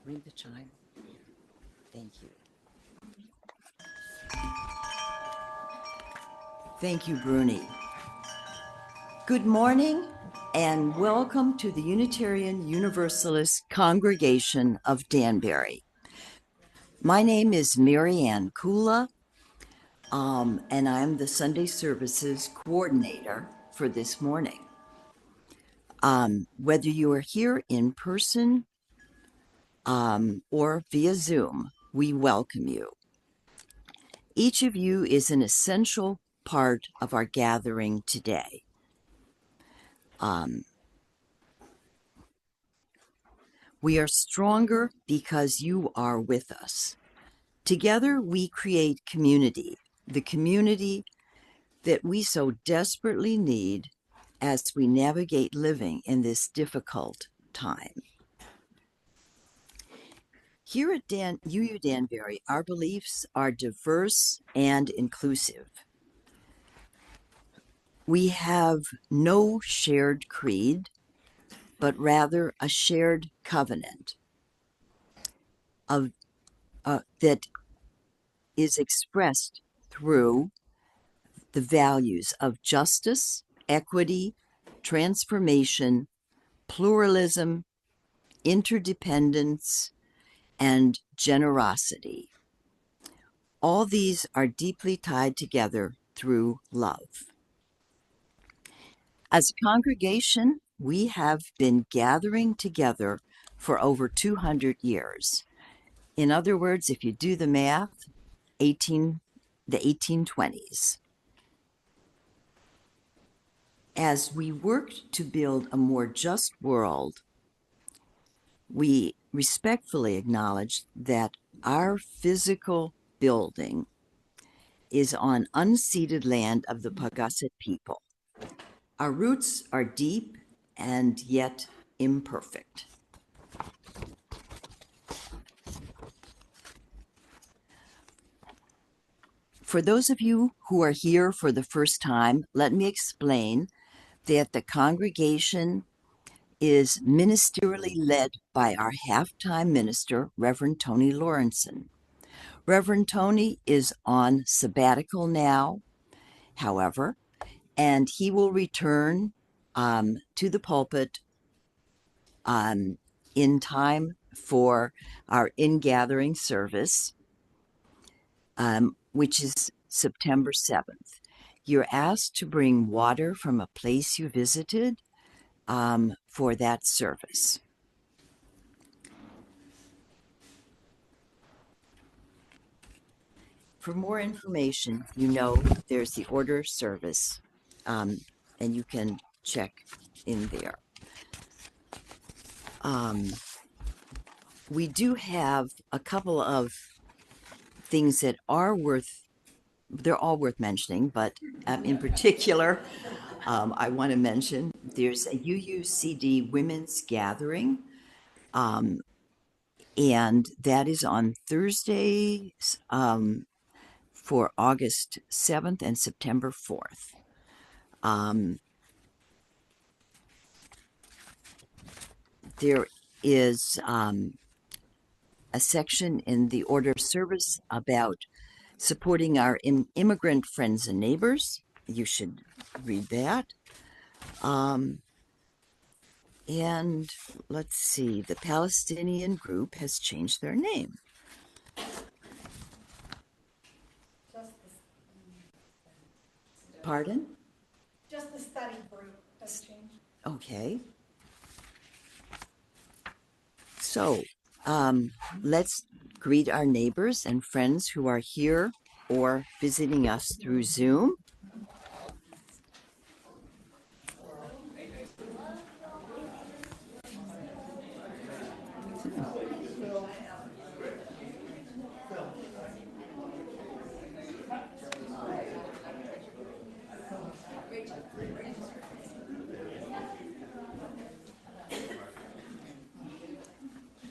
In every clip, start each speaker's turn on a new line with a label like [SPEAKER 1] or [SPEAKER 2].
[SPEAKER 1] Ring the chime. Thank you. Thank you, Bruni. Good morning and welcome to the Unitarian Universalist Congregation of Danbury. My name is Mary Ann Kula, and I'm the Sunday Services Coordinator for this morning. Whether you are here in person or via Zoom, we welcome you. Each of you is an essential part of our gathering today. We are stronger because you are with us. Together, we create community, the community that we so desperately need as we navigate living in this difficult time. Here at UU Danbury, our beliefs are diverse and inclusive. We have no shared creed, but rather a shared covenant that is expressed through the values of justice, equity, transformation, pluralism, interdependence, and generosity. All these are deeply tied together through love. As a congregation, we have been gathering together for over 200 years. In other words, if you do the math, the 1820s. As we worked to build a more just world, we respectfully acknowledge that our physical building is on unceded land of the Paugussett people. Our roots are deep and yet imperfect. For those of you who are here for the first time, let me explain that the congregation is ministerially led by our half-time minister, Reverend Tony Lawrenson. Reverend Tony is on sabbatical now, however, and he will return to the pulpit in time for our in-gathering service, which is September 7th. You're asked to bring water from a place you visited for that service. For more information, there's the order of service, and you can check in there. We do have a couple of things that they're all worth mentioning, but in particular, I want to mention there's a UUCD women's gathering, and that is on Thursdays for August 7th and September 4th. There is a section in the order of service about supporting our immigrant friends and neighbors. You should read that. And let's see, the Palestinian group has changed their name. Pardon?
[SPEAKER 2] Just the study group has changed.
[SPEAKER 1] Okay. So let's greet our neighbors and friends who are here or visiting us through Zoom.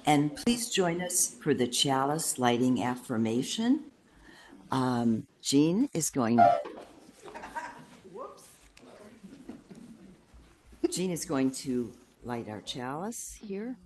[SPEAKER 1] And please join us for the chalice lighting affirmation. Jean is going to light our chalice here.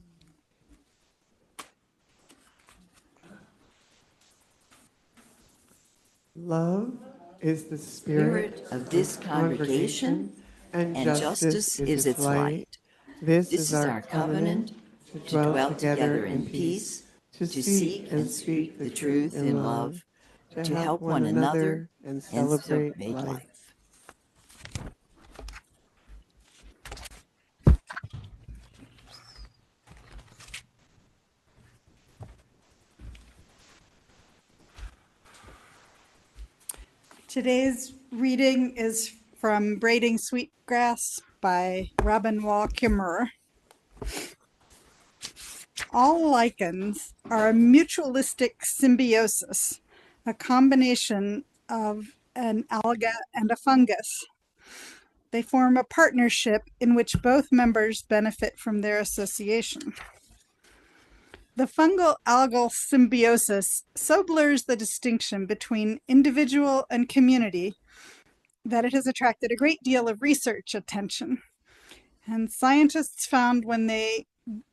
[SPEAKER 3] Love is the spirit
[SPEAKER 1] of this congregation, and justice is its light.
[SPEAKER 3] This
[SPEAKER 1] This is our covenant to dwell together in peace, to seek and speak the truth in love, to help one another and celebrate life.
[SPEAKER 2] Today's reading is from Braiding Sweetgrass by Robin Wall Kimmerer. All lichens are a mutualistic symbiosis, a combination of an alga and a fungus. They form a partnership in which both members benefit from their association. The fungal-algal symbiosis so blurs the distinction between individual and community that it has attracted a great deal of research attention. And scientists found when they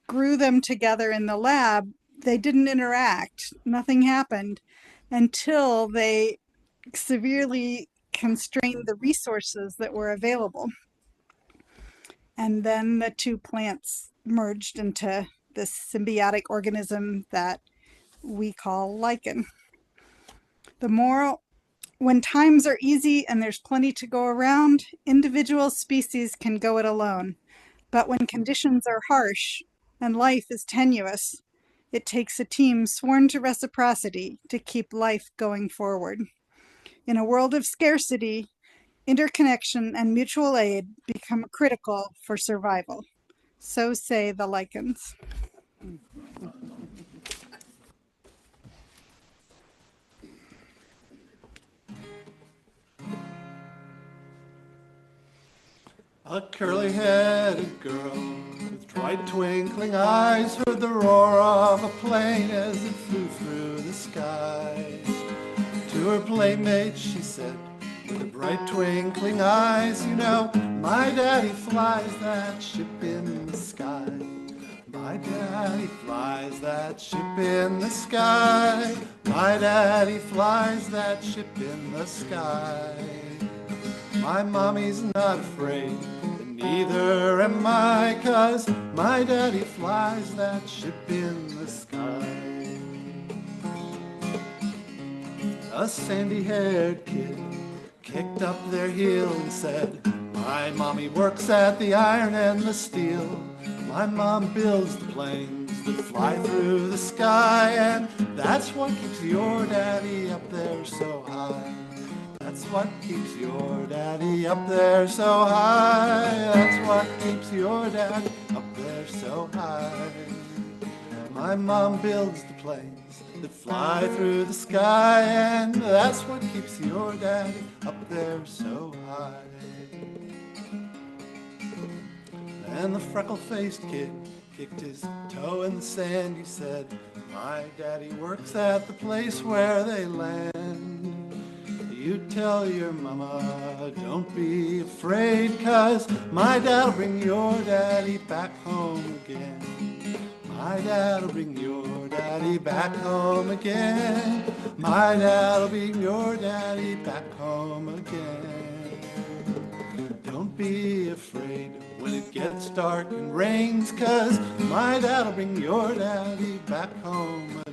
[SPEAKER 2] grew them together in the lab, they didn't interact. Nothing happened until they severely constrained the resources that were available. And then the two plants merged into this symbiotic organism that we call lichen. The moral: when times are easy and there's plenty to go around, individual species can go it alone. But when conditions are harsh and life is tenuous, it takes a team sworn to reciprocity to keep life going forward. In a world of scarcity, interconnection and mutual aid become critical for survival. So say the lichens.
[SPEAKER 4] A curly-headed girl with bright twinkling eyes heard the roar of a plane as it flew through the sky. To her playmates she said, with her bright twinkling eyes, you know, my daddy flies that ship in the sky. My daddy flies that ship in the sky. My daddy flies that ship in the sky. My mommy's not afraid, and neither am I, 'cause my daddy flies that ship in the sky. A sandy-haired kid kicked up their heel and said, my mommy works at the iron and the steel. My mom builds the planes that fly through the sky, and that's what keeps your daddy up there so high. That's what keeps your daddy up there so high. That's what keeps your daddy up there so high. My mom builds the planes that fly through the sky, and that's what keeps your daddy up there so high. And the freckle-faced kid kicked his toe in the sand. He said, my daddy works at the place where they land. You tell your mama, don't be afraid, 'cause my dad'll bring your daddy back home again. My dad'll bring your daddy back home again. My dad'll bring your daddy back home again. Don't don't be afraid when it gets dark and rains, 'cause my dad'll bring your daddy back home again.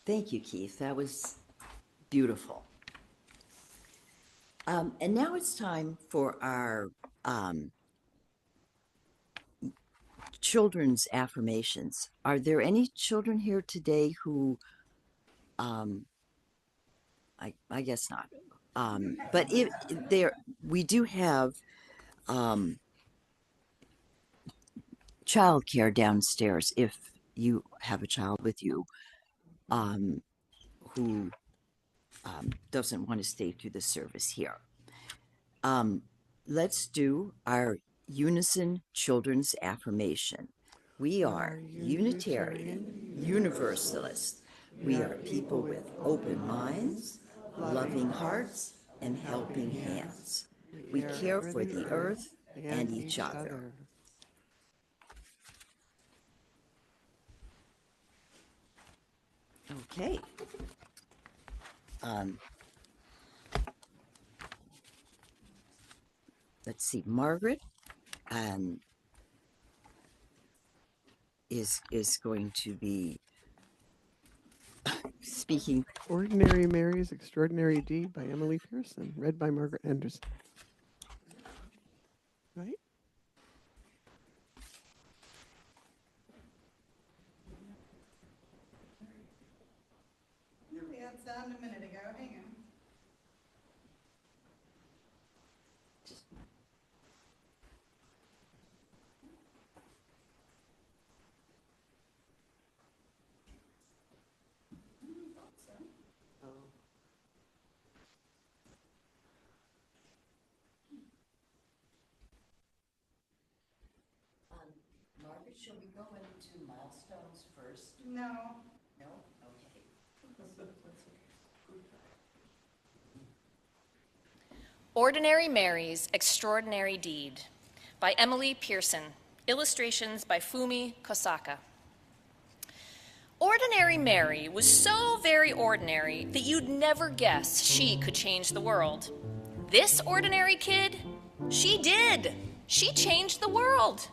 [SPEAKER 1] Thank you, Keith. That was beautiful. And now it's time for our children's affirmations. Are there any children here today who, I guess not. But if there, we do have childcare downstairs if you have a child with you who doesn't want to stay through the service here. Let's do our unison children's affirmation. We are Unitarian, Universalist. We are people with open minds, loving hearts, and helping hands. We care for the earth and each other. Okay. Let's see, Margaret is going to be speaking.
[SPEAKER 3] Ordinary Mary's Extraordinary Deed by Emily Pearson, read by Margaret Henderson. Right?
[SPEAKER 2] We had sound a minute ago. Hang on.
[SPEAKER 1] Margaret, shall we go into milestones first?
[SPEAKER 2] No.
[SPEAKER 1] No? Okay.
[SPEAKER 5] Ordinary Mary's Extraordinary Deed by Emily Pearson. Illustrations by Fumi Kosaka. Ordinary Mary was so very ordinary that you'd never guess she could change the world. This ordinary kid, she did. She changed the world.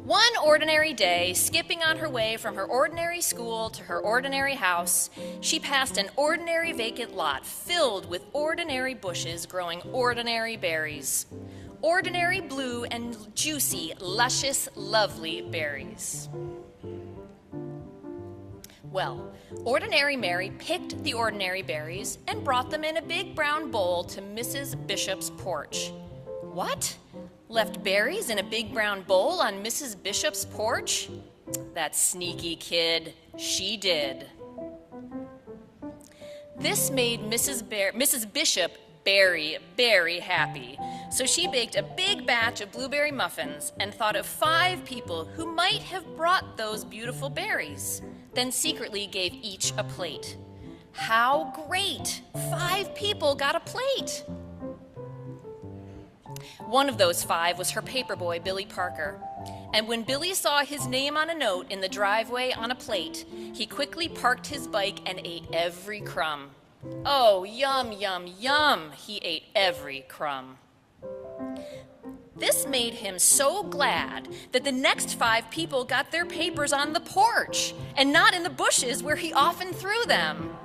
[SPEAKER 5] One ordinary day, skipping on her way from her ordinary school to her ordinary house, she passed an ordinary vacant lot filled with ordinary bushes growing ordinary berries. Ordinary blue and juicy, luscious, lovely berries. Well, Ordinary Mary picked the ordinary berries and brought them in a big brown bowl to Mrs. Bishop's porch. What? Left berries in a big brown bowl on Mrs. Bishop's porch? That sneaky kid, she did. This made Mrs. Bishop very, very happy. So she baked a big batch of blueberry muffins and thought of 5 people who might have brought those beautiful berries, then secretly gave each a plate. How great! 5 people got a plate! One of those 5 was her paperboy, Billy Parker. And when Billy saw his name on a note in the driveway on a plate, he quickly parked his bike and ate every crumb. Oh, yum, yum, yum, he ate every crumb. This made him so glad that the next 5 people got their papers on the porch and not in the bushes where he often threw them.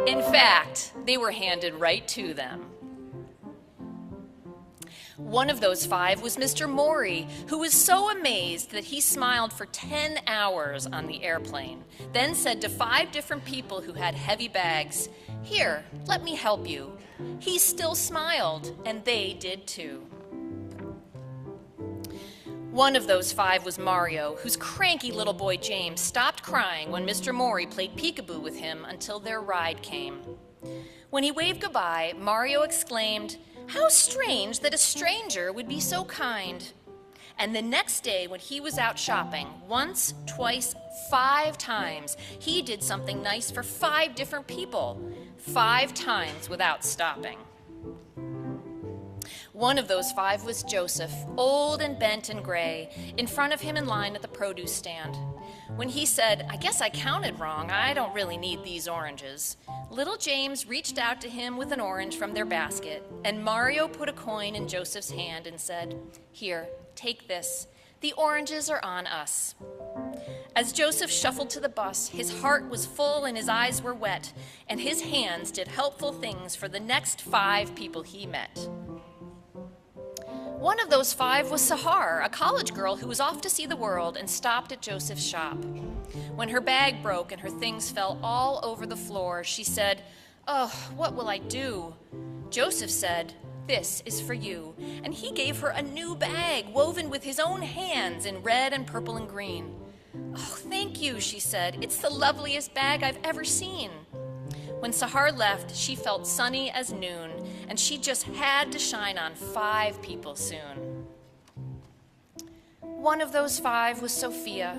[SPEAKER 5] In fact, they were handed right to them. One of those 5 was Mr. Morey, who was so amazed that he smiled for 10 hours on the airplane, then said to 5 different people who had heavy bags, "Here, let me help you." He still smiled, and they did too. One of those 5 was Mario, whose cranky little boy James stopped crying when Mr. Morey played peekaboo with him until their ride came. When he waved goodbye, Mario exclaimed, "How strange that a stranger would be so kind." And the next day when he was out shopping, once, twice, 5 times, he did something nice for 5 different people, 5 times without stopping. One of those 5 was Joseph, old and bent and gray, in front of him in line at the produce stand. When he said, "I guess I counted wrong, I don't really need these oranges," little James reached out to him with an orange from their basket, and Mario put a coin in Joseph's hand and said, "Here, take this. The oranges are on us." As Joseph shuffled to the bus, his heart was full and his eyes were wet, and his hands did helpful things for the next 5 people he met. One of those 5 was Sahar, a college girl who was off to see the world and stopped at Joseph's shop. When her bag broke and her things fell all over the floor, she said, "Oh, what will I do?" Joseph said, "This is for you," and he gave her a new bag woven with his own hands in red and purple and green. "Oh, thank you," she said. "It's the loveliest bag I've ever seen." When Sahar left, she felt sunny as noon, and she just had to shine on 5 people soon. One of those 5 was Sophia,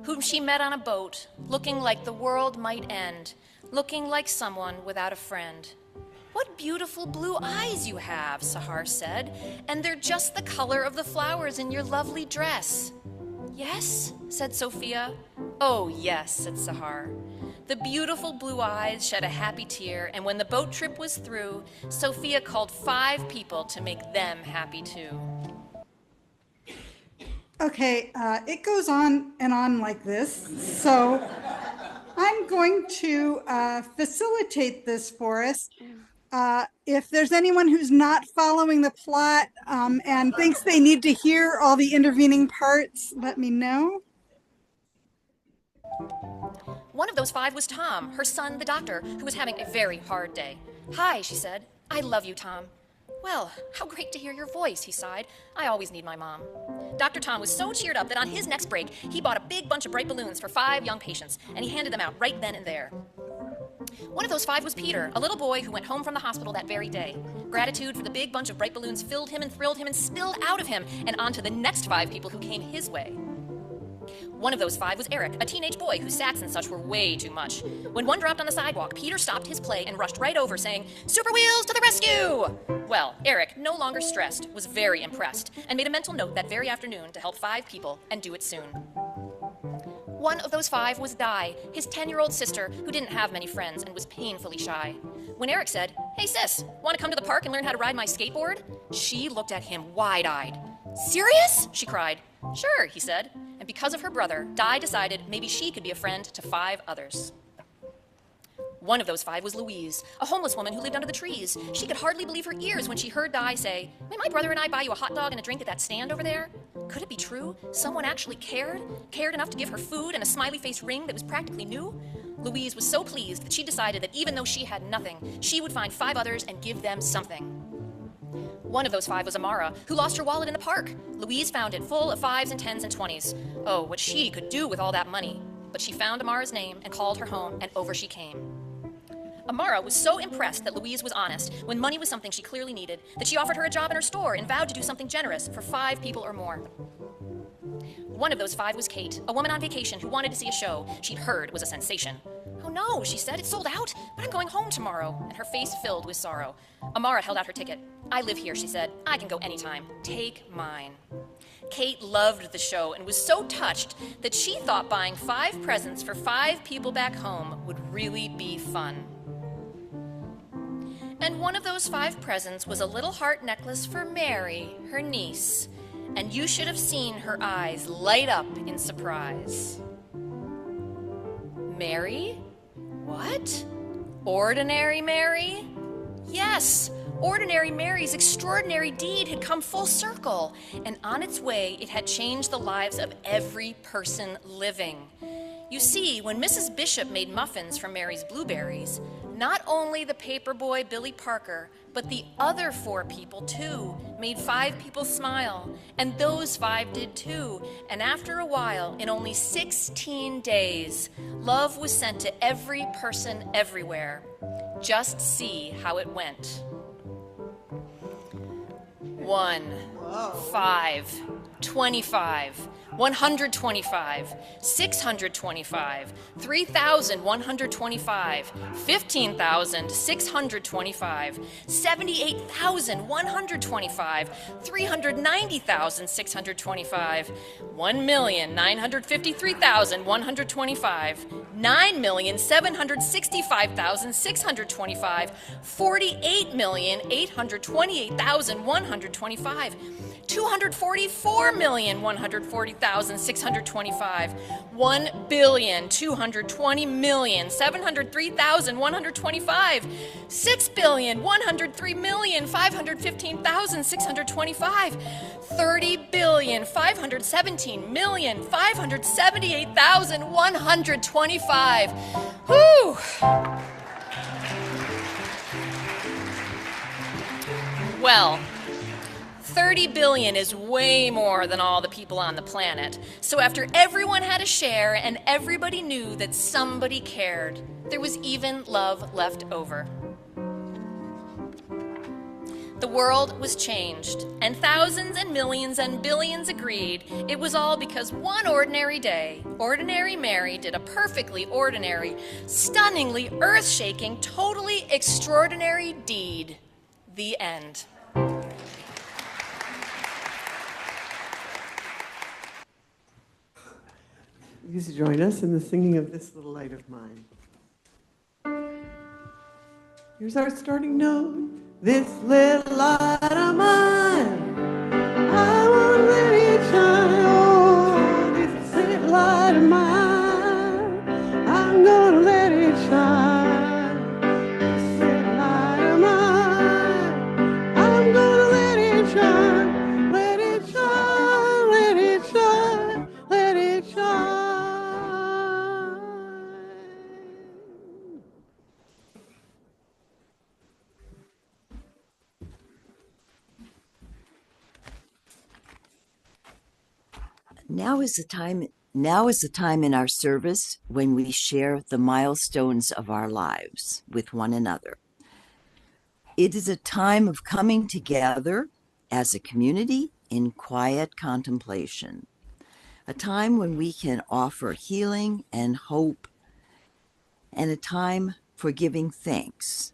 [SPEAKER 5] whom she met on a boat, looking like the world might end, looking like someone without a friend. "What beautiful blue eyes you have," Sahar said, "and they're just the color of the flowers in your lovely dress." "Yes?" said Sophia. "Oh, yes," said Sahar. The beautiful blue eyes shed a happy tear, and when the boat trip was through, Sophia called 5 people to make them happy too.
[SPEAKER 2] Okay, it goes on and on like this. So I'm going to facilitate this for us. If there's anyone who's not following the plot and thinks they need to hear all the intervening parts, let me know.
[SPEAKER 5] One of those 5 was Tom, her son, the doctor, who was having a very hard day. "Hi," she said. "I love you, Tom." "Well, how great to hear your voice," he sighed. "I always need my mom." Dr. Tom was so cheered up that on his next break, he bought a big bunch of bright balloons for 5 young patients, and he handed them out right then and there. One of those 5 was Peter, a little boy who went home from the hospital that very day. Gratitude for the big bunch of bright balloons filled him and thrilled him and spilled out of him and onto the next 5 people who came his way. One of those 5 was Eric, a teenage boy whose sacks and such were way too much. When one dropped on the sidewalk, Peter stopped his play and rushed right over, saying, "Super Wheels to the rescue!" Well, Eric, no longer stressed, was very impressed, and made a mental note that very afternoon to help 5 people and do it soon. One of those 5 was Di, his 10-year-old sister, who didn't have many friends and was painfully shy. When Eric said, "Hey sis, want to come to the park and learn how to ride my skateboard?" she looked at him wide-eyed. "Serious?" she cried. "Sure," he said. And because of her brother, Di decided maybe she could be a friend to 5 others. One of those 5 was Louise, a homeless woman who lived under the trees. She could hardly believe her ears when she heard Di say, "May my brother and I buy you a hot dog and a drink at that stand over there?" Could it be true? Someone actually cared enough to give her food and a smiley-faced ring that was practically new? Louise was so pleased that she decided that even though she had nothing, she would find 5 others and give them something. One of those 5 was Amara, who lost her wallet in the park. Louise found it full of 5s and 10s and 20s. Oh, what she could do with all that money. But she found Amara's name and called her home, and over she came. Amara was so impressed that Louise was honest when money was something she clearly needed that she offered her a job in her store and vowed to do something generous for 5 people or more. One of those 5 was Kate, a woman on vacation who wanted to see a show she'd heard was a sensation. "Oh no," she said, "it's sold out, but I'm going home tomorrow," and her face filled with sorrow. Amara held out her ticket. "I live here," she said. "I can go anytime. Take mine." Kate loved the show and was so touched that she thought buying 5 presents for 5 people back home would really be fun. And one of those 5 presents was a little heart necklace for Mary, her niece, and you should have seen her eyes light up in surprise. Mary? What? Ordinary Mary? Yes, Ordinary Mary's extraordinary deed had come full circle, and on its way it had changed the lives of every person living. You see, when Mrs. Bishop made muffins from Mary's blueberries, not only the paper boy Billy Parker, but the other 4 people too made 5 people smile, and those 5 did too. And after a while, in only 16 days, love was sent to every person everywhere. Just see how it went. 1, 5, 25, 125, 625, 3,125, 15,625, 78,125, 390,625, 1,953,125, 9,765,625, 48,828,125, 244,140,625, 1,220,703,125, 6,103,515,625, 30,517,578,125. Whew! Well, 30 billion is way more than all the people on the planet. So after everyone had a share and everybody knew that somebody cared, there was even love left over. The world was changed, and thousands and millions and billions agreed it was all because one ordinary day, Ordinary Mary did a perfectly ordinary, stunningly earth-shaking, totally extraordinary deed. The end.
[SPEAKER 3] Please join us in the singing of This Little Light of Mine. Here's our starting note. This little light of mine, I won't let it shine. Oh, this little light of mine, I'm gonna let it shine. This little light of mine, I'm gonna let it shine. Let it shine, let it shine, let it shine.
[SPEAKER 1] Now is the time in our service when we share the milestones of our lives with one another. It is a time of coming together as a community in quiet contemplation, a time when we can offer healing and hope, and a time for giving thanks,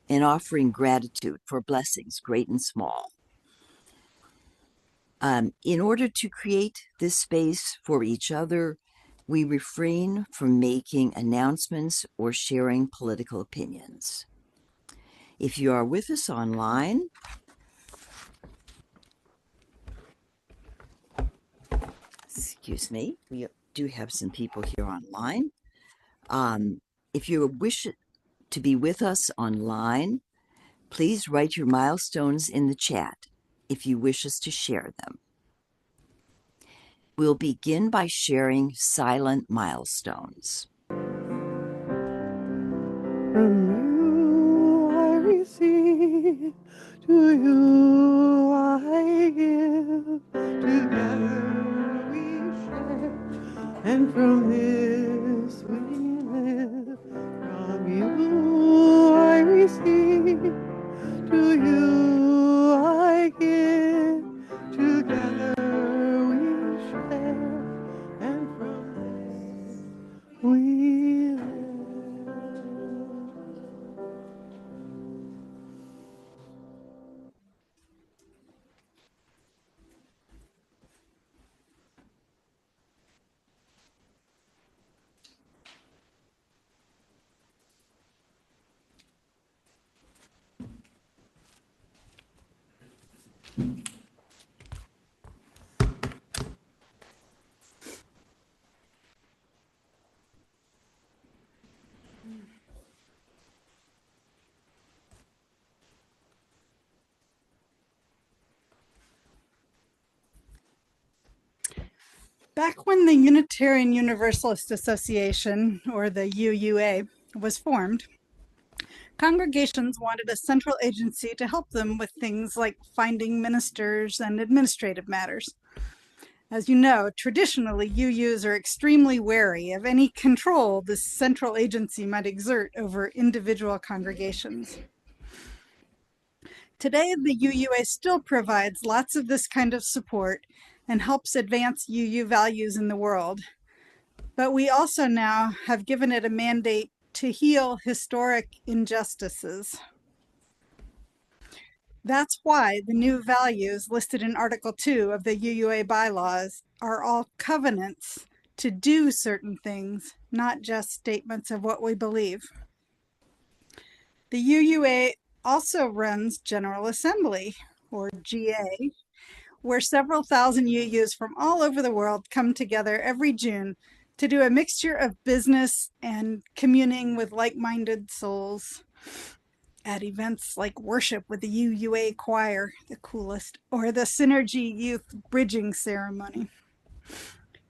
[SPEAKER 1] and offering gratitude for blessings, great and small. In order to create this space for each other, we refrain from making announcements or sharing political opinions. If you are with us online, excuse me, we do have some people here online. If you wish to be with us online, please write your milestones in the chat if you wish us to share them. We'll begin by sharing silent milestones.
[SPEAKER 3] From you I receive, to you I give, together we share, and from this we live. From you I receive, to you I give, together we share, and from this we live.
[SPEAKER 2] Back when the Unitarian Universalist Association, or the UUA, was formed, congregations wanted a central agency to help them with things like finding ministers and administrative matters. As you know, traditionally, UUs are extremely wary of any control this central agency might exert over individual congregations. Today, the UUA still provides lots of this kind of support and helps advance UU values in the world. But we also now have given it a mandate to heal historic injustices. That's why the new values listed in Article 2 of the UUA bylaws are all covenants to do certain things, not just statements of what we believe. The UUA also runs General Assembly, or GA, where several thousand UUs from all over the world come together every June to do a mixture of business and communing with like-minded souls at events like worship with the UUA choir, the coolest, or the Synergy Youth Bridging Ceremony.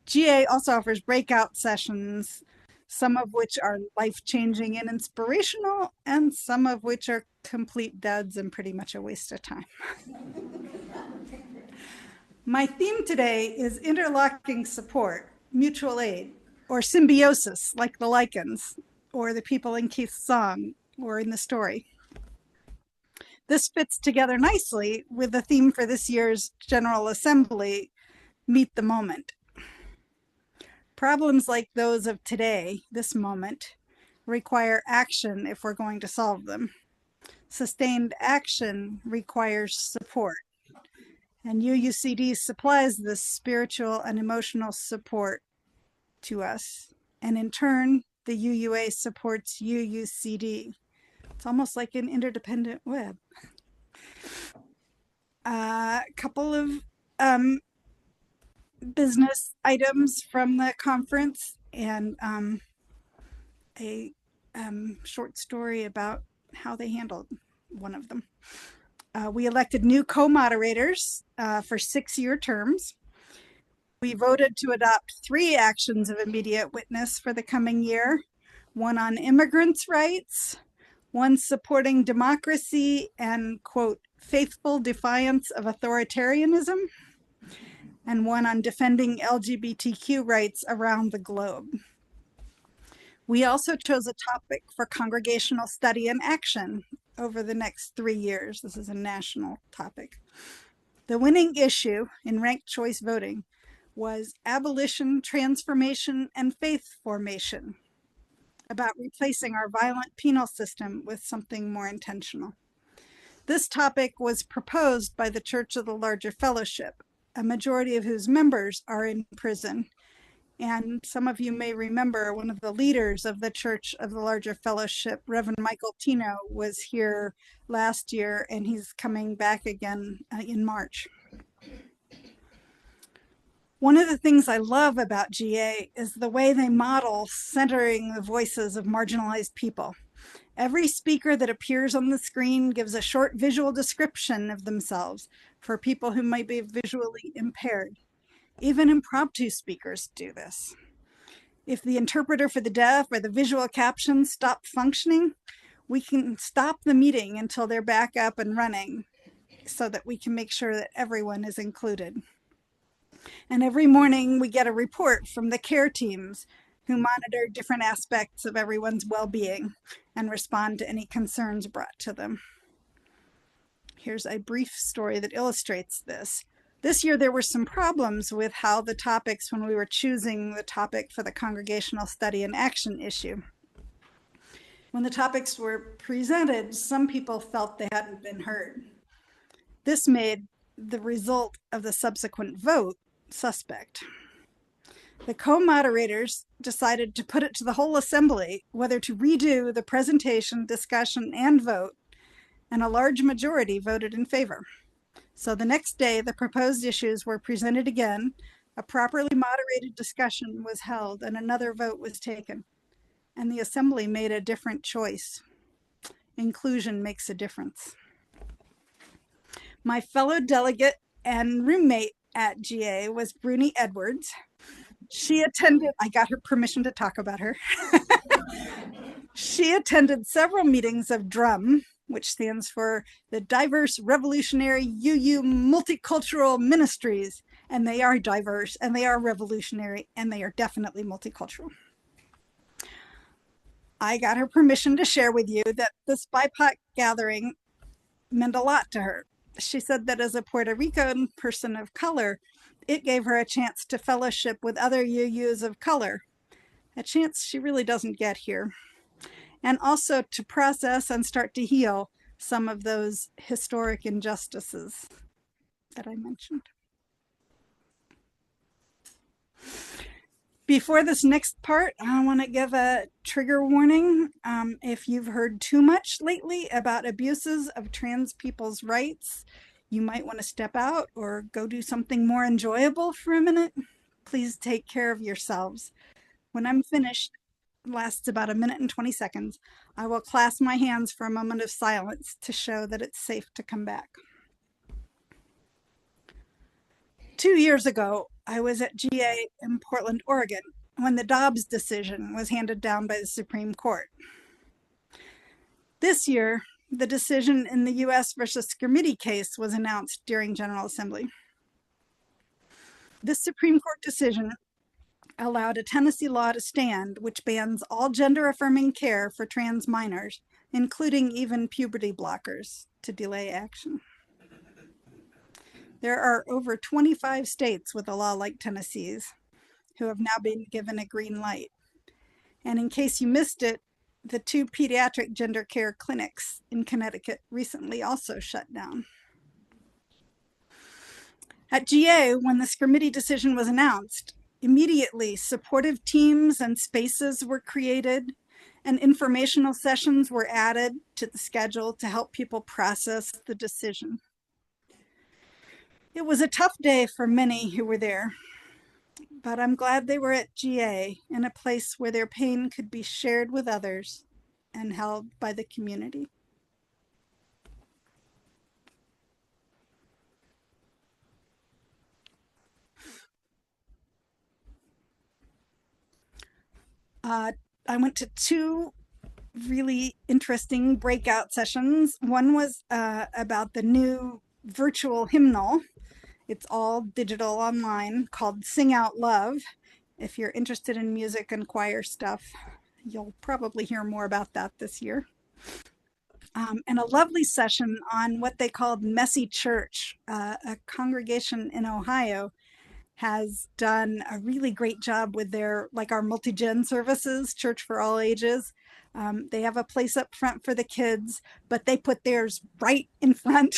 [SPEAKER 2] GA also offers breakout sessions, some of which are life-changing and inspirational, and some of which are complete duds and pretty much a waste of time. My theme today is interlocking support, mutual aid, or symbiosis, like the lichens, or the people in Keith's song, or in the story. This fits together nicely with the theme for this year's General Assembly, Meet the Moment. Problems like those of today, this moment, require action if we're going to solve them. Sustained action requires support. And UUCD supplies this spiritual and emotional support to us. And in turn, the UUA supports UUCD. It's almost like an interdependent web. A couple of business items from the conference and a short story about how they handled one of them. We elected new co-moderators for 6-year terms. We voted to adopt 3 actions of immediate witness for the coming year, one on immigrants' rights, one supporting democracy and, quote, faithful defiance of authoritarianism, and one on defending LGBTQ rights around the globe. We also chose a topic for congregational study and action over the next 3 years. This is a national topic. The winning issue in ranked choice voting was abolition, transformation, and faith formation, about replacing our violent penal system with something more intentional. This topic was proposed by the Church of the Larger Fellowship, a majority of whose members are in prison. And some of you may remember one of the leaders of the Church of the Larger Fellowship, Reverend Michael Tino, was here last year, and he's coming back again in March. One of the things I love about GA is the way they model centering the voices of marginalized people. Every speaker that appears on the screen gives a short visual description of themselves for people who might be visually impaired. Even impromptu speakers do this. If the interpreter for the deaf or the visual captions stop functioning, we can stop the meeting until they're back up and running so that we can make sure that everyone is included. And every morning we get a report from the care teams who monitor different aspects of everyone's well-being and respond to any concerns brought to them. Here's a brief story that illustrates this. This year there were some problems with how the topics, when we were choosing the topic for the congregational study and action issue. When the topics were presented, some people felt they hadn't been heard. This made the result of the subsequent vote suspect. The co-moderators decided to put it to the whole assembly whether to redo the presentation, discussion, and vote, and a large majority voted in favor. So the next day, the proposed issues were presented again, a properly moderated discussion was held, and another vote was taken. And the assembly made a different choice. Inclusion makes a difference. My fellow delegate and roommate at GA was Bruni Edwards. She attended, I got her permission to talk about her. She attended several meetings of DRUM, which stands for the Diverse Revolutionary UU Multicultural Ministries. And they are diverse, and they are revolutionary, and they are definitely multicultural. I got her permission to share with you that this BIPOC gathering meant a lot to her. She said that as a Puerto Rican person of color, it gave her a chance to fellowship with other UUs of color, a chance she really doesn't get here, and also to process and start to heal some of those historic injustices that I mentioned. Before this next part, I want to give a trigger warning. If you've heard too much lately about abuses of trans people's rights, you might want to step out or go do something more enjoyable for a minute. Please take care of yourselves. When I'm finished, it lasts about 1 minute and 20 seconds, I will clasp my hands for a moment of silence to show that it's safe to come back. 2 years ago, I was at GA in Portland, Oregon, when the Dobbs decision was handed down by the Supreme Court. This year, the decision in the U.S. versus Scrimity case was announced during General Assembly. This Supreme Court decision allowed a Tennessee law to stand which bans all gender-affirming care for trans minors, including even puberty blockers, to delay action. There are over 25 states with a law like Tennessee's who have now been given a green light. And in case you missed it, the 2 pediatric gender care clinics in Connecticut recently also shut down. At GA, when the Scrimity decision was announced, immediately supportive teams and spaces were created and informational sessions were added to the schedule to help people process the decision. It was a tough day for many who were there, but I'm glad they were at GA in a place where their pain could be shared with others and held by the community. I went to 2 really interesting breakout sessions. One was about the new virtual hymnal. It's all digital online, called Sing Out Love. If you're interested in music and choir stuff, you'll probably hear more about that this year. And a lovely session on what they called Messy Church. A congregation in Ohio has done a really great job with their, like our multi-gen services, Church for All Ages. They have a place up front for the kids, but they put theirs right in front.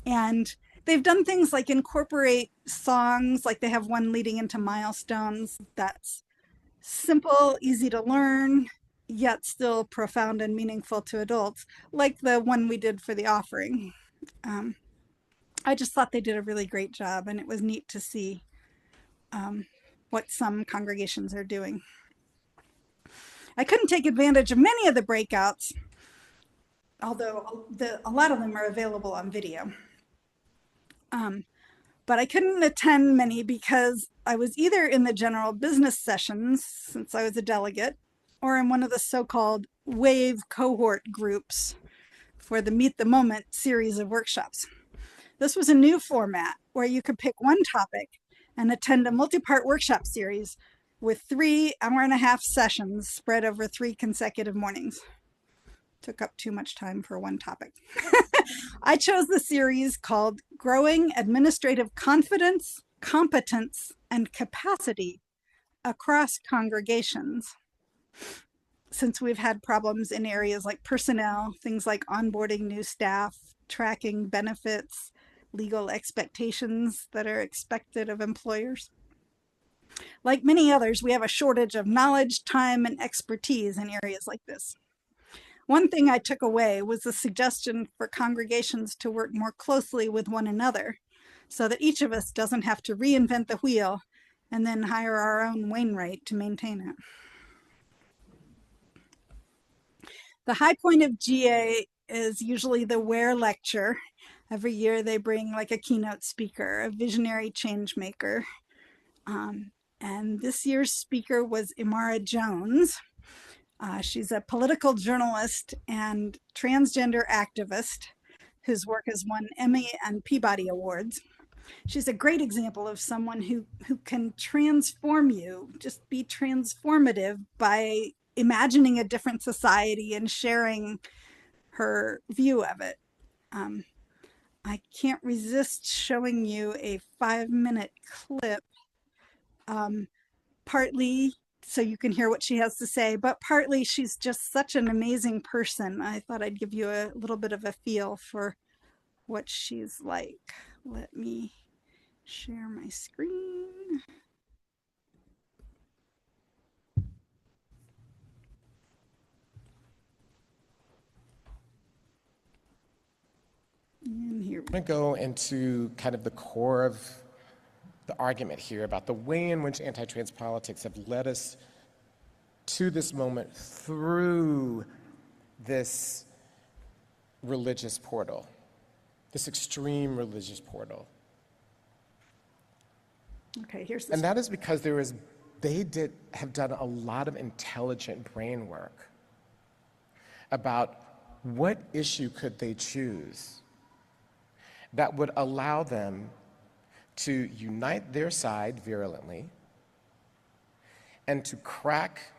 [SPEAKER 2] And they've done things like incorporate songs, like they have one leading into milestones that's simple, easy to learn, yet still profound and meaningful to adults, like the one we did for the offering. I just thought they did a really great job, and it was neat to see what some congregations are doing. I couldn't take advantage of many of the breakouts, although a lot of them are available on video. But I couldn't attend many because I was either in the general business sessions, since I was a delegate, or in one of the so-called WAVE cohort groups for the Meet the Moment series of workshops. This was a new format where you could pick one topic and attend a multi-part workshop series with 3 hour-and-a-half sessions spread over 3 consecutive mornings. Took up too much time for one topic. I chose the series called Growing Administrative Confidence, Competence, and Capacity Across Congregations. Since we've had problems in areas like personnel, things like onboarding new staff, tracking benefits, legal expectations that are expected of employers. Like many others, we have a shortage of knowledge, time, and expertise in areas like this. One thing I took away was the suggestion for congregations to work more closely with one another so that each of us doesn't have to reinvent the wheel and then hire our own Wainwright to maintain it. The high point of GA is usually the Where lecture. Every year they bring like a keynote speaker, a visionary change maker. And this year's speaker was Imara Jones. She's a political journalist and transgender activist whose work has won Emmy and Peabody Awards. She's a great example of someone who can transform you, just be transformative by imagining a different society and sharing her view of it. I can't resist showing you a 5-minute clip, partly so you can hear what she has to say, but partly she's just such an amazing person. I thought I'd give you a little bit of a feel for what she's like. Let me share my screen. And here
[SPEAKER 6] I'm going to go into kind of the core of the argument here about the way in which anti-trans politics have led us to this moment through this religious portal, this extreme religious portal.
[SPEAKER 2] Okay, here's the
[SPEAKER 6] And that is because they have done a lot of intelligent brain work about what issue could they choose that would allow them to unite their side virulently and to crack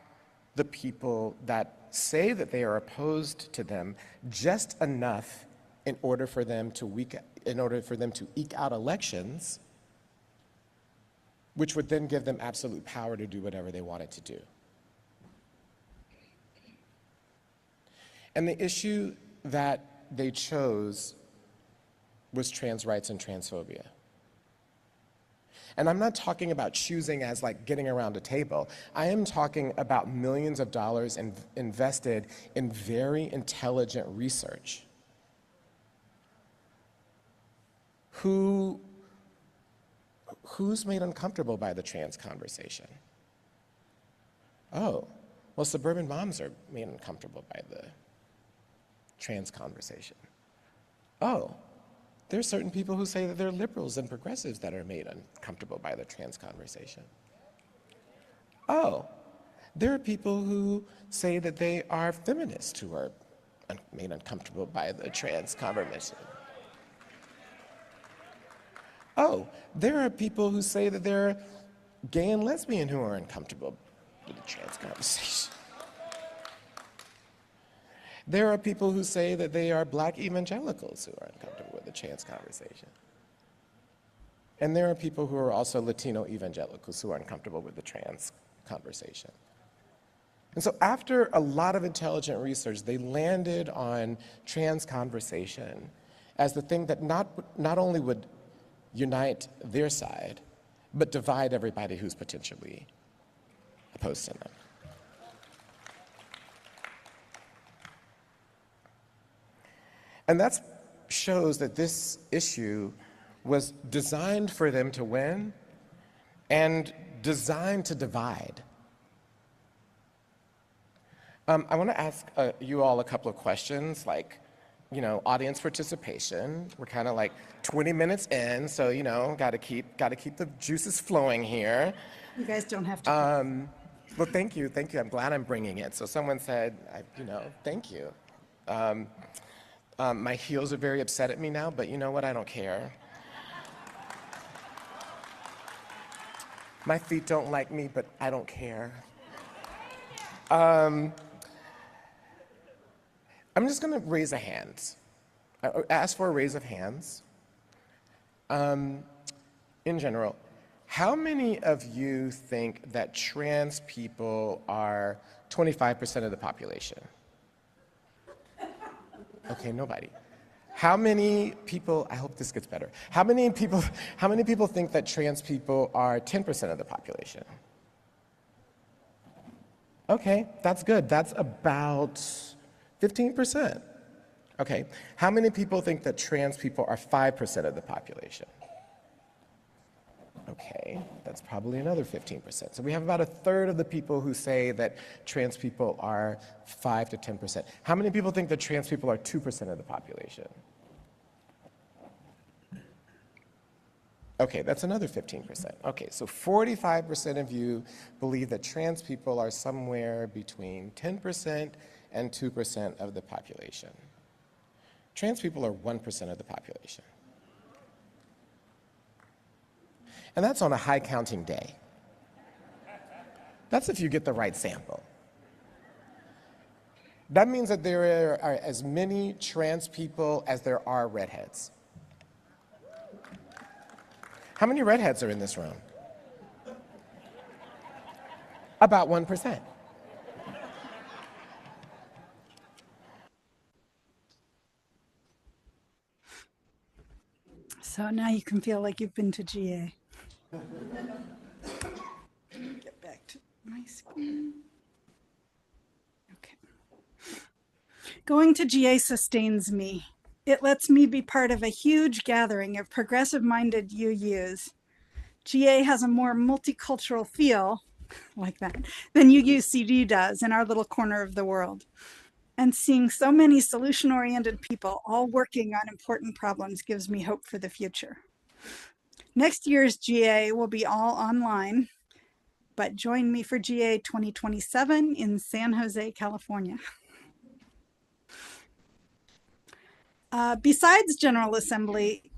[SPEAKER 6] the people that say that they are opposed to them just enough in order for them to eke out elections, which would then give them absolute power to do whatever they wanted to do. And the issue that they chose was trans rights and transphobia. And I'm not talking about choosing as like getting around a table. I am talking about millions of dollars invested in very intelligent research. Who's made uncomfortable by the trans conversation? Oh, well, suburban moms are made uncomfortable by the trans conversation. Oh, there are certain people who say that they're liberals and progressives that are made uncomfortable by the trans conversation. Oh, there are people who say that they are feminists who are made uncomfortable by the trans conversation. Oh, there are people who say that they're gay and lesbian who are uncomfortable with the trans conversation. There are people who say that they are black evangelicals who are uncomfortable with the trans conversation. And there are people who are also Latino evangelicals who are uncomfortable with the trans conversation. And so after a lot of intelligent research, they landed on trans conversation as the thing that not only would unite their side, but divide everybody who's potentially opposed to them. And that shows that this issue was designed for them to win and designed to divide. I want to ask you all a couple of questions, like, audience participation. We're kind of like 20 minutes in, so got to keep the juices flowing here.
[SPEAKER 2] You guys don't have to.
[SPEAKER 6] Well, thank you. I'm glad I'm bringing it. So someone said, thank you. My heels are very upset at me now, but you know what? I don't care. My feet don't like me, but I don't care. I'm just going to raise a hand. Ask for a raise of hands. In general, how many of you think that trans people are 25% of the population? Okay, nobody. How many people, I hope this gets better. How many people think that trans people are 10% of the population? Okay, that's good. That's about 15%. Okay, how many people think that trans people are 5% of the population? Okay, that's probably another 15%. So we have about a third of the people who say that trans people are 5 to 10%. How many people think that trans people are 2% of the population? Okay, that's another 15%. Okay, so 45% of you believe that trans people are somewhere between 10% and 2% of the population. Trans people are 1% of the population. And that's on a high counting day. That's if you get the right sample. That means that there are as many trans people as there are redheads. How many redheads are in this room? About 1%.
[SPEAKER 2] So now you can feel like you've been to GA. Get back to my screen. Okay. Going to GA sustains me. It lets me be part of a huge gathering of progressive-minded UUs. GA has a more multicultural feel, like that, than UUCD does in our little corner of the world. And seeing so many solution-oriented people all working on important problems gives me hope for the future. Next year's GA will be all online, but join me for GA 2027 in San Jose, California. Besides General Assembly,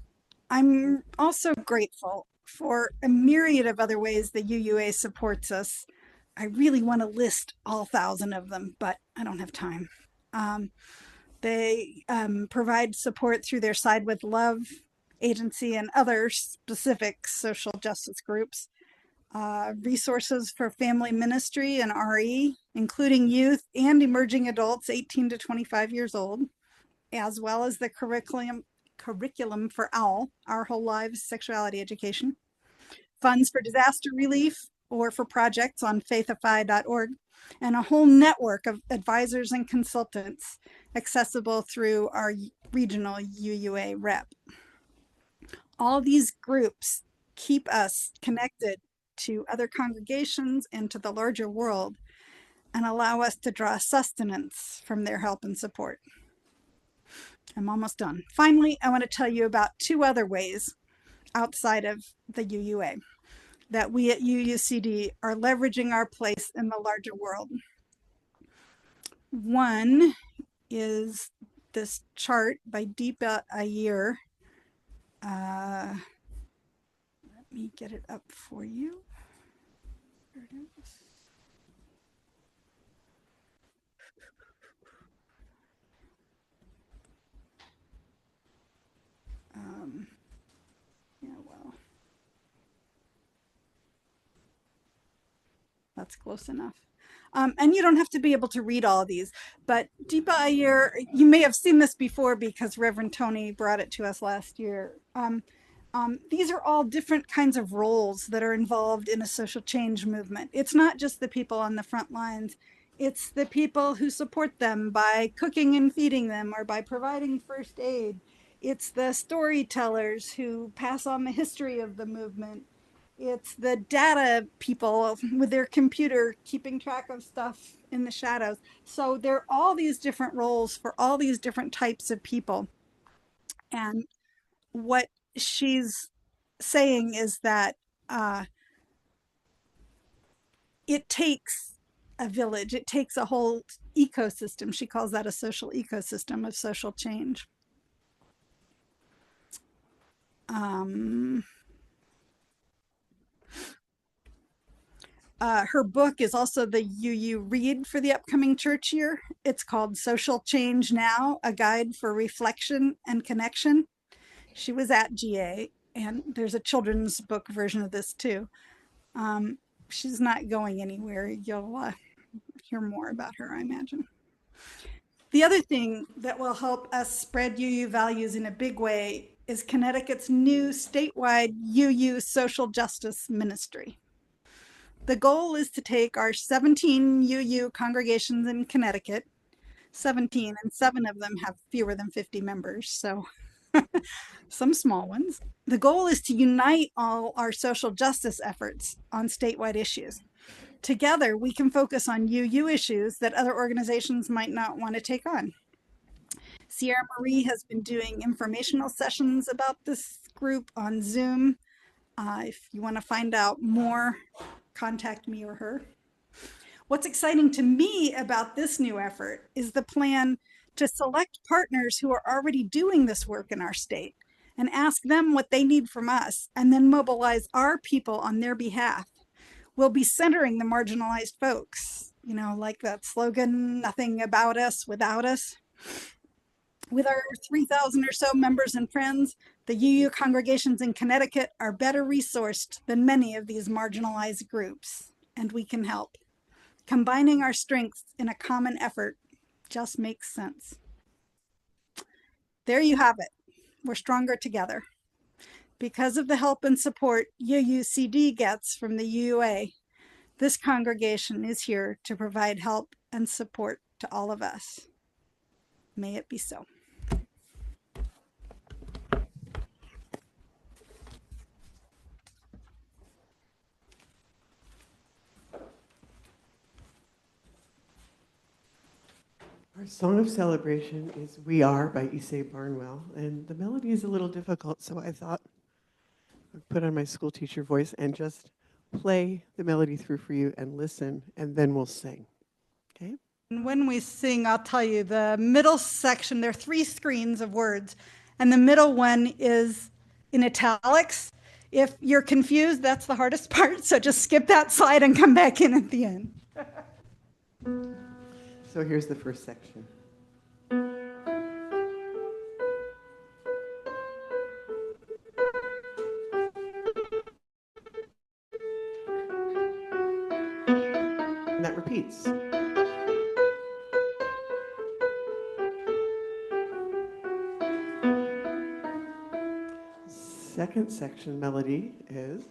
[SPEAKER 2] I'm also grateful for a myriad of other ways the UUA supports us. I really want to list all 1,000 of them, but I don't have time. They provide support through their Side with Love agency and other specific social justice groups, resources for family ministry and RE, including youth and emerging adults 18 to 25 years old, as well as the curriculum for OWL, Our Whole Lives Sexuality Education, funds for disaster relief or for projects on faithify.org, and a whole network of advisors and consultants accessible through our regional UUA rep. All these groups keep us connected to other congregations and to the larger world and allow us to draw sustenance from their help and support. I'm almost done. Finally, I want to tell you about 2 other ways outside of the UUA that we at UUCD are leveraging our place in the larger world. One is this chart by Deepa Iyer. Let me get it up for you. There it is. Yeah, well, that's close enough. And you don't have to be able to read all of these, but Deepa Iyer, you may have seen this before because Reverend Tony brought it to us last year. These are all different kinds of roles that are involved in a social change movement. It's not just the people on the front lines. It's the people who support them by cooking and feeding them or by providing first aid. It's the storytellers who pass on the history of the movement. It's the data people with their computer keeping track of stuff in the shadows. So there are all these different roles for all these different types of people. And what she's saying is that it takes a village, it takes a whole ecosystem. She calls that a social ecosystem of social change. Her book is also the UU read for the upcoming church year. It's called Social Change Now, A Guide for Reflection and Connection. She was at GA, and there's a children's book version of this too. She's not going anywhere. You'll hear more about her, I imagine. The other thing that will help us spread UU values in a big way is Connecticut's new statewide UU social justice ministry. The goal is to take our 17 UU congregations in Connecticut, 17, and 7 of them have fewer than 50 members, so some small ones. The goal is to unite all our social justice efforts on statewide issues. Together, we can focus on UU issues that other organizations might not want to take on. Sierra Marie has been doing informational sessions about this group on Zoom. If you want to find out more, contact me or her. What's exciting to me about this new effort is the plan to select partners who are already doing this work in our state and ask them what they need from us, and then mobilize our people on their behalf. We'll be centering the marginalized folks like that slogan, nothing about us without us. With our 3,000 or so members and friends, the UU congregations in Connecticut are better resourced than many of these marginalized groups, and we can help. Combining our strengths in a common effort just makes sense. There you have it. We're stronger together. Because of the help and support UUCD gets from the UUA, this congregation is here to provide help and support to all of us. May it be so.
[SPEAKER 3] Our song of celebration is We Are by Issei Barnwell, and the melody is a little difficult, so I thought I'd put on my school teacher voice and just play the melody through for you and listen, and then we'll sing, okay?
[SPEAKER 2] And when we sing, I'll tell you, the middle section, there are 3 screens of words, and the middle one is in italics. If you're confused, that's the hardest part, so just skip that slide and come back in at the end.
[SPEAKER 3] So here's the first section. And that repeats. Second section melody is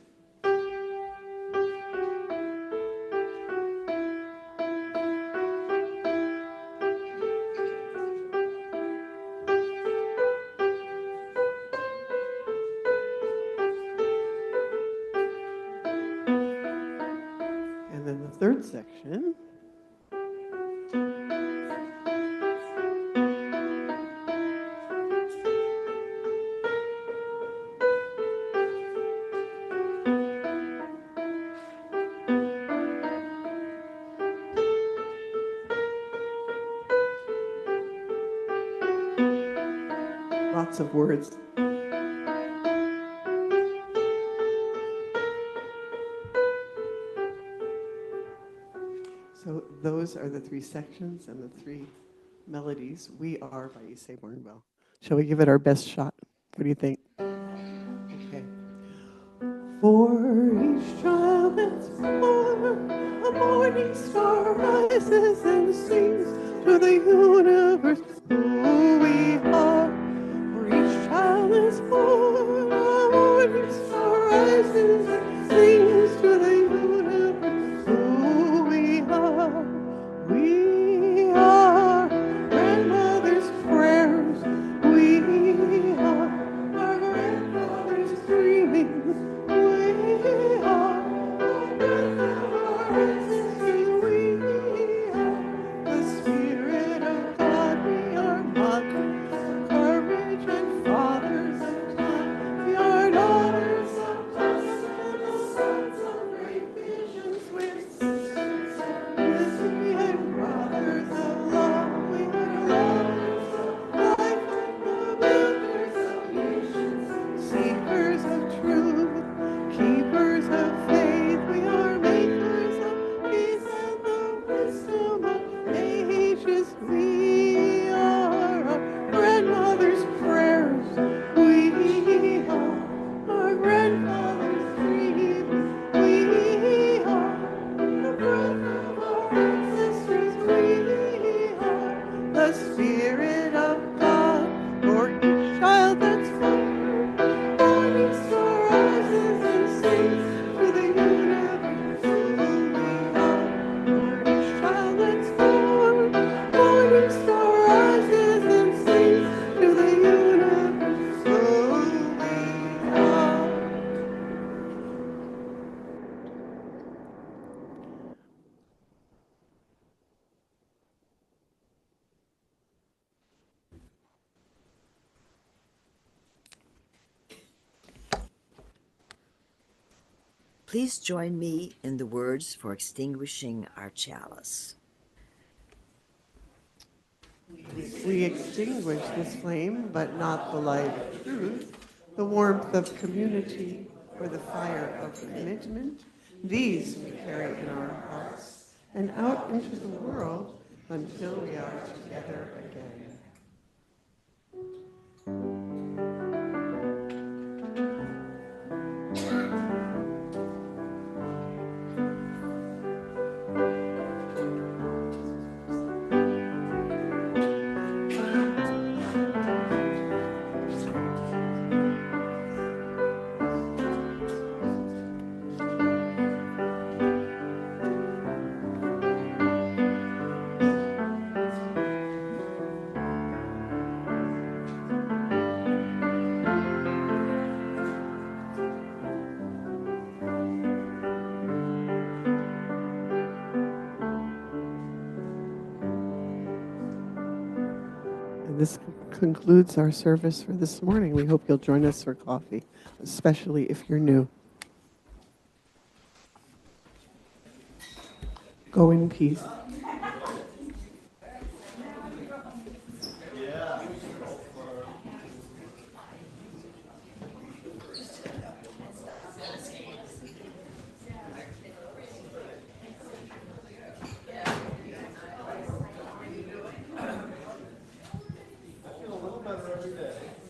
[SPEAKER 3] and then the third section lots of words. So those are the 3 sections and the 3 melodies. We Are by Issei Barnwell. Shall we give it our best shot? What do you think? Okay. For each child that's born, a morning star rises and sings to the universe who we are. For each child that's born, a morning star rises and sings to the universe who we are. We are grandmother's prayers. We are our grandfather's dreaming. We are the Spirit of God. We are mothers of courage and fathers of time. We are daughters of dust and the sons of great visions with sisters of misery and brothers of love. We are lovers of life and the builders of nations, seekers of truth, keepers of faith. We are makers of peace and the wisdom of ages. We are our grandmother's prayers. We are our grandfather's dreams. We are the breath of our ancestors. We are the Spirit of God for each child that's born. Morning star rises and sings to the universe who we are. For each child that's born, morning star rises and sings to the universe who we are.
[SPEAKER 1] Please join me in the words for extinguishing our chalice.
[SPEAKER 3] We extinguish this flame, but not the light of truth, the warmth of community, or the fire of commitment. These we carry in our hearts, and out into the world until we are together again. This concludes our service for this morning. We hope you'll join us for coffee, especially if you're new. Go in peace.